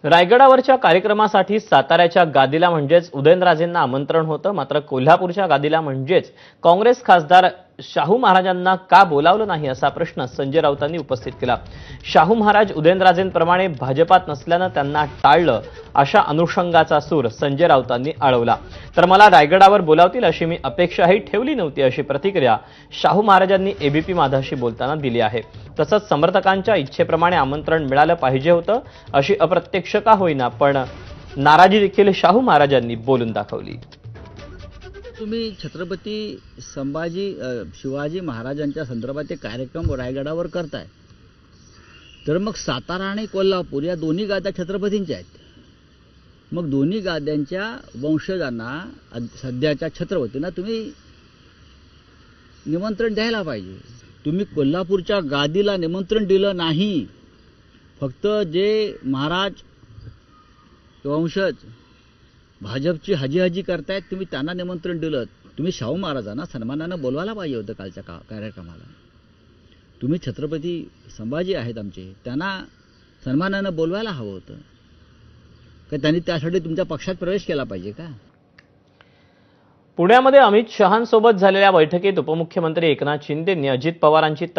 रायगडावरच्या कार्यक्रमासाठी साताऱ्याच्या गादीला म्हणजेच उदयनराजेंना आमंत्रण होतं, मात्र कोल्हापूरच्या गादीला म्हणजेच काँग्रेस खासदार शाहू महाराजांना का बोलावलं नाही असा प्रश्न संजय राऊतांनी उपस्थित केला। शाहू महाराज उदयनराजेंप्रमाणे भाजपात नसल्यानं त्यांना टाळलं अशा अनुषंगाचा सूर संजय राऊतांनी आळवला। तर मला रायगडावर बोलावतील अशी मी अपेक्षाही ठेवली नव्हती अशी प्रतिक्रिया शाहू महाराजांनी एबीपी माझाशी बोलताना दिली आहे। तसंच समर्थकांच्या इच्छेप्रमाणे आमंत्रण मिळालं पाहिजे होतं अशी अप्रत्यक्ष का होईना पण नाराजी देखील शाहू महाराजांनी बोलून दाखवली। तुम्ही छत्रपती शिवाजी महाराजांच्या संदर्भात एक कार्यक्रम रायगडावर करताय, तर मग सातारा आणि कोल्हापूर या दोन्ही गाद्या छत्रपतींच्या आहेत। मग दोन्ही गाद्यांच्या वंशजांना सध्याच्या छत्रपतींना तुम्ही निमंत्रण द्यायला पाहिजे। तुम्ही कोल्हापूरच्या गादीला निमंत्रण दिलं नाही, फक्त जे महाराज वंशज भाजपची हजी करतायत तुम्ही त्यांना निमंत्रण दिलं। तुम्ही शाहू महाराजांना सन्मानानं बोलवायला पाहिजे होतं कालच्या कार्यक्रमाला। तुम्ही छत्रपती संभाजी आहेत आमचे, त्यांना सन्मानानं बोलवायला हवं होतं का? त्यांनी त्यासाठी तुमच्या पक्षात प्रवेश केला पाहिजे का? पुण्यामध्ये अमित शहांसोबत झालेल्या बैठकीत उपमुख्यमंत्री एकनाथ शिंदेंनी अजित पवारांची